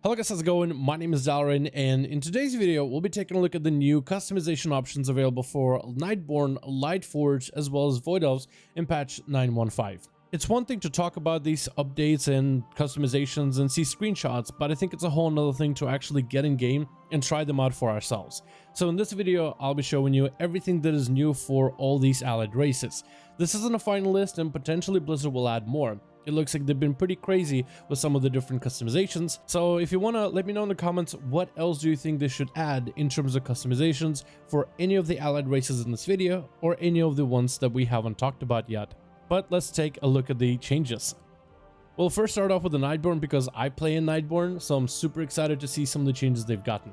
Hello guys, how's it going? My name is Dalaran, and in today's video, we'll be taking a look at the new customization options available for Nightborne, Lightforged, as well as Void Elves in patch 9.1.5. It's one thing to talk about these updates and customizations and see screenshots, but I think it's a whole nother thing to actually get in game and try them out for ourselves. So in this video, I'll be showing you everything that is new for all these allied races. This isn't a final list, and potentially Blizzard will add more. It looks like they've been pretty crazy with some of the different customizations. So if you want to let me know in the comments, what else do you think they should add in terms of customizations for any of the allied races in this video, or any of the ones that we haven't talked about yet. But let's take a look at the changes. We'll first start off with the Nightborne because I play in Nightborne, so I'm super excited to see some of the changes they've gotten.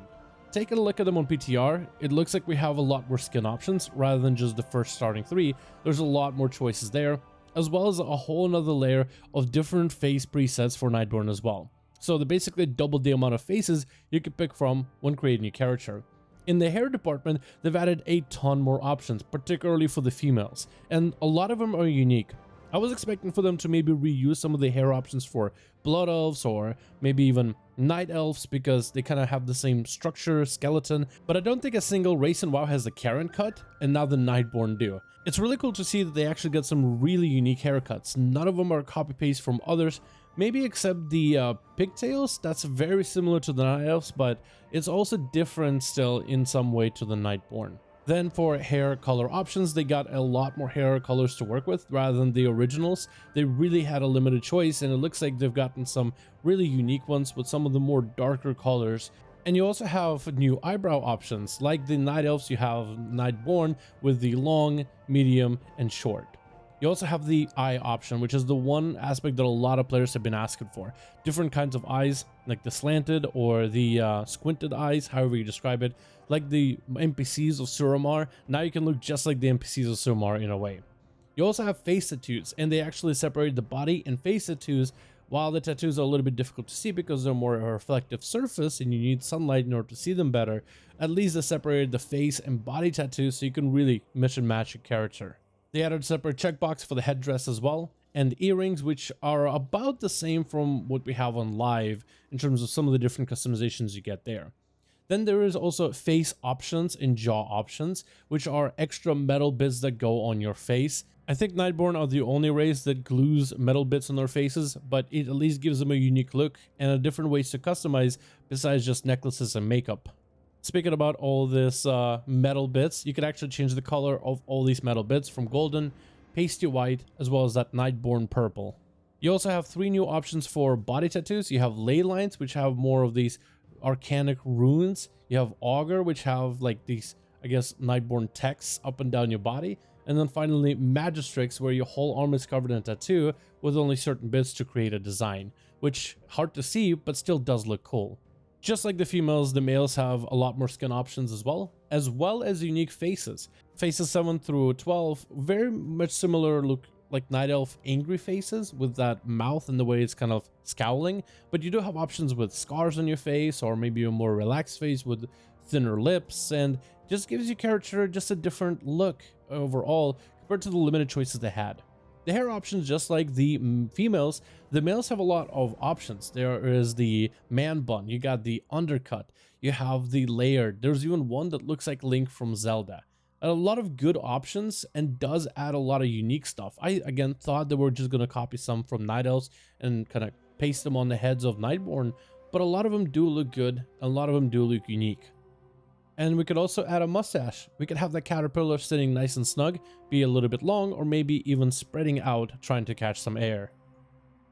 Taking a look at them on PTR, it looks like we have a lot more skin options rather than just the first starting 3. There's a lot more choices there, as well as a whole another layer of different face presets for Nightborne as well. So they basically double the amount of faces you can pick from when creating your character. In the hair department, they've added a ton more options, particularly for the females, and a lot of them are unique. I was expecting for them to maybe reuse some of the hair options for Blood Elves or maybe even Night Elves because they kind of have the same structure, skeleton, but I don't think a single race in WoW has the Karen cut, and now the Nightborne do. It's really cool to see that they actually got some really unique haircuts. None of them are copy-paste from others, maybe except the pigtails. That's very similar to the Night Elves, but it's also different still in some way to the Nightborne. Then for hair color options, they got a lot more hair colors to work with rather than the originals. They really had a limited choice, and it looks like they've gotten some really unique ones with some of the more darker colors. And you also have new eyebrow options. Like the Night Elves, you have Nightborne with the long, medium, and short. You also have the eye option, which is the one aspect that a lot of players have been asking for. Different kinds of eyes, like the slanted or the squinted eyes, however you describe it. Like the NPCs of Suramar, now you can look just like the NPCs of Suramar in a way. You also have face tattoos, and they actually separate the body and face tattoos. While the tattoos are a little bit difficult to see because they're more a reflective surface and you need sunlight in order to see them better, at least they separated the face and body tattoos so you can really mix and match your character. They added a separate checkbox for the headdress as well, and earrings, which are about the same from what we have on live in terms of some of the different customizations you get there. Then there is also face options and jaw options, which are extra metal bits that go on your face. I think Nightborne are the only race that glues metal bits on their faces, but it at least gives them a unique look and a different ways to customize besides just necklaces and makeup. Speaking about all this metal bits, you can actually change the color of all these metal bits from golden, pasty white, as well as that Nightborne purple. You also have 3 new options for body tattoos. You have ley lines, which have more of these arcanic runes. You have augur, which have like these, I guess, Nightborne texts up and down your body. And then finally magistrix, where your whole arm is covered in a tattoo with only certain bits to create a design, which hard to see but still does look cool. Just like the females, the males have a lot more skin options as well as unique faces. Faces 7 through 12 very much similar look like Night Elf angry faces with that mouth and the way it's kind of scowling, but you do have options with scars on your face or maybe a more relaxed face with thinner lips, and just gives your character just a different look overall compared to the limited choices they had. The hair options, just like the females, the males have a lot of options. There is the man bun, you got the undercut, you have the layered, there's even one that looks like Link from Zelda. A lot of good options, and does add a lot of unique stuff. I again thought they were just going to copy some from Night Elves and kind of paste them on the heads of Nightborne, but a lot of them do look good, a lot of them do look unique. And we could also add a mustache. We could have that caterpillar sitting nice and snug, be a little bit long, or maybe even spreading out trying to catch some air.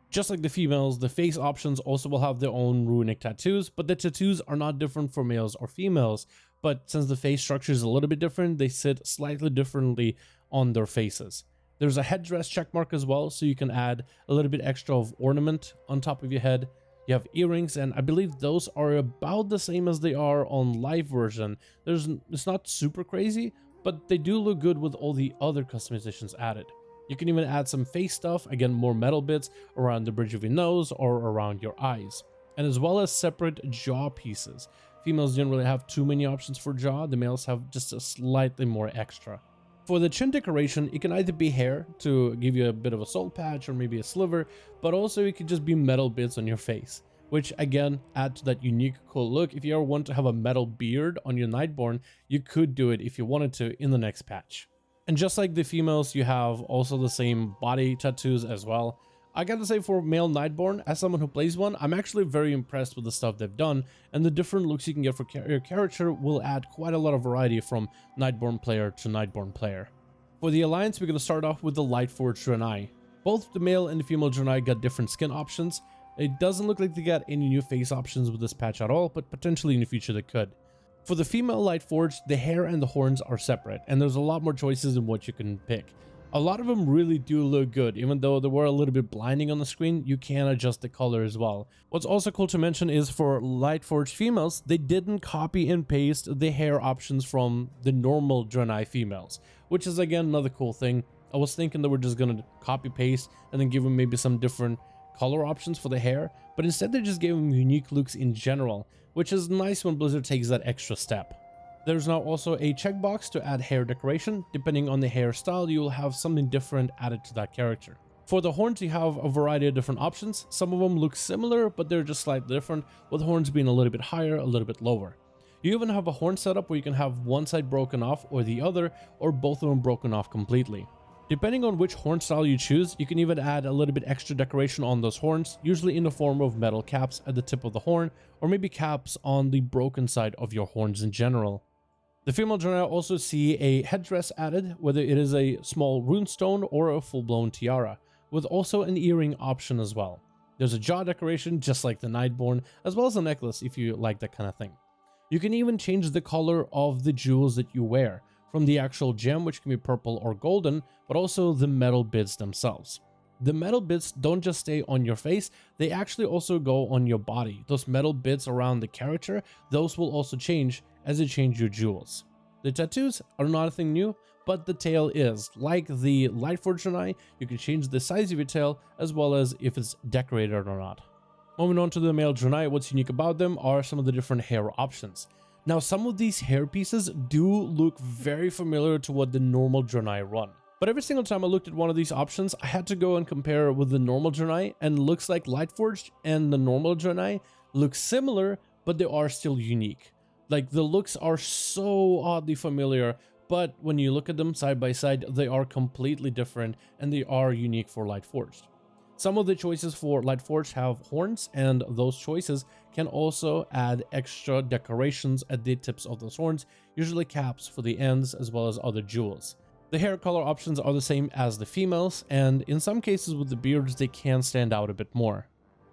Just like the females, the face options also will have their own runic tattoos, but the tattoos are not different for males or females. But since the face structure is a little bit different, they sit slightly differently on their faces. There's a headdress checkmark as well, so you can add a little bit extra of ornament on top of your head. You have earrings, and I believe those are about the same as they are on live version. It's not super crazy, but they do look good with all the other customizations added. You can even add some face stuff, again more metal bits around the bridge of your nose or around your eyes, and as well as separate jaw pieces. Females don't really have too many options for jaw, the males have just a slightly more extra. For the chin decoration, it can either be hair to give you a bit of a soul patch or maybe a sliver, but also it could just be metal bits on your face. which again add to that unique cool look. If you ever want to have a metal beard on your Nightborne, you could do it if you wanted to in the next patch. And just like the females, you have also the same body tattoos as well. I gotta say, for male Nightborne, as someone who plays one, I'm actually very impressed with the stuff they've done, and the different looks you can get for your character will add quite a lot of variety from Nightborne player to Nightborne player. For the Alliance, we're gonna start off with the Lightforged Draenei. Both the male and the female Draenei got different skin options. It doesn't look like they got any new face options with this patch at all, but potentially in the future they could. For the female Lightforged, the hair and the horns are separate, and there's a lot more choices in what you can pick. A lot of them really do look good, even though they were a little bit blinding on the screen. You can adjust the color as well. What's also cool to mention is for Lightforged females, they didn't copy and paste the hair options from the normal Draenei females, which is again another cool thing. I was thinking they were just gonna copy paste and then give them maybe some different color options for the hair, but instead they just gave them unique looks in general, which is nice when Blizzard takes that extra step. There's now also a checkbox to add hair decoration. Depending on the hairstyle, you will have something different added to that character. For the horns, you have a variety of different options. Some of them look similar, but they're just slightly different, with horns being a little bit higher, a little bit lower. You even have a horn setup where you can have one side broken off or the other, or both of them broken off completely. Depending on which horn style you choose, you can even add a little bit extra decoration on those horns, usually in the form of metal caps at the tip of the horn, or maybe caps on the broken side of your horns in general. The female Draenei also see a headdress added, whether it is a small runestone or a full-blown tiara, with also an earring option as well. There's a jaw decoration just like the Nightborne, as well as a necklace if you like that kind of thing. You can even change the color of the jewels that you wear, from the actual gem, which can be purple or golden, but also the metal bits themselves. The metal bits don't just stay on your face, they actually also go on your body. Those metal bits around the character, those will also change as you change your jewels. The tattoos are not a thing new, but the tail is. Like the Lightforged Draenei, you can change the size of your tail as well as if it's decorated or not. Moving on to the male Draenei, what's unique about them are some of the different hair options. Now, some of these hair pieces do look very familiar to what the normal Draenei run. But every single time I looked at one of these options, I had to go and compare with the normal Draenei, and looks like Lightforged and the normal Draenei look similar, but they are still unique. Like, the looks are so oddly familiar, but when you look at them side by side, they are completely different and they are unique for Lightforged. Some of the choices for Lightforged have horns, and those choices can also add extra decorations at the tips of those horns, usually caps for the ends as well as other jewels. The hair color options are the same as the females, and in some cases with the beards they can stand out a bit more.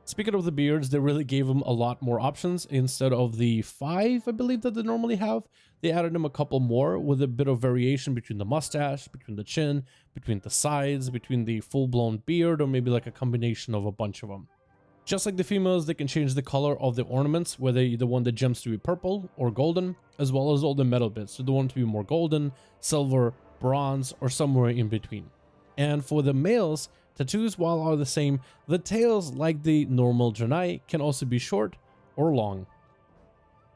Speaking of the beards, they really gave them a lot more options. Instead of the 5, I believe, that they normally have, they added them a couple more with a bit of variation between the mustache, between the chin, between the sides, between the full-blown beard, or maybe like a combination of a bunch of them. Just like the females, they can change the color of the ornaments, whether they want the gems to be purple or golden, as well as all the metal bits, so they want to be more golden, silver, bronze, or somewhere in between. And for the males, tattoos, while are the same, the tails, like the normal Draenei, can also be short or long.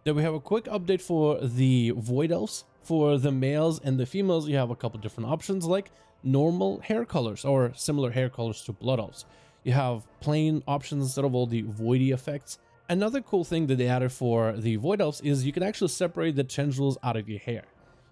Then we have a quick update for the Void Elves. For the males and the females, you have a couple different options, like normal hair colors or similar hair colors to Blood Elves. You have plain options instead of all the voidy effects. Another cool thing that they added for the Void Elves is you can actually separate the tendrils out of your hair.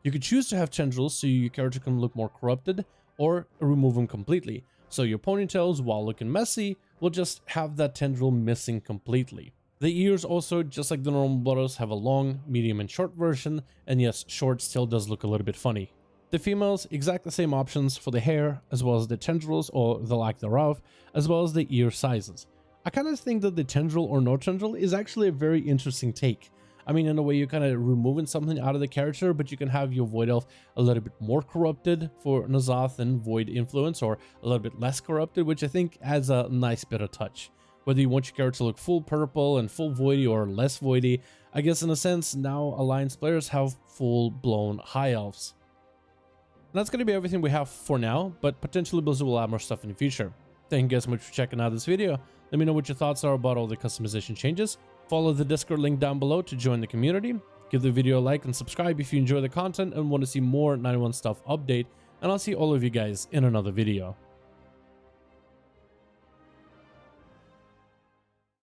You could choose to have tendrils so your character can look more corrupted, or remove them completely. So your ponytails, while looking messy, will just have that tendril missing completely. The ears also, just like the normal Blood Elves, have a long, medium, and short version, and yes, short still does look a little bit funny. The females, exact the same options for the hair, as well as the tendrils or the lack thereof, as well as the ear sizes. I kind of think that the tendril or no tendril is actually a very interesting take. I mean, in a way, you're kind of removing something out of the character, but you can have your Void Elf a little bit more corrupted for N'Zoth and Void influence, or a little bit less corrupted, which I think adds a nice bit of touch. Whether you want your character to look full purple and full voidy or less voidy, I guess in a sense, now Alliance players have full-blown High Elves. And that's going to be everything we have for now, but potentially Blizzard will add more stuff in the future. Thank you guys so much for checking out this video. Let me know what your thoughts are about all the customization changes. Follow the Discord link down below to join the community. Give the video a like and subscribe if you enjoy the content and want to see more 9.1 stuff update. And I'll see all of you guys in another video.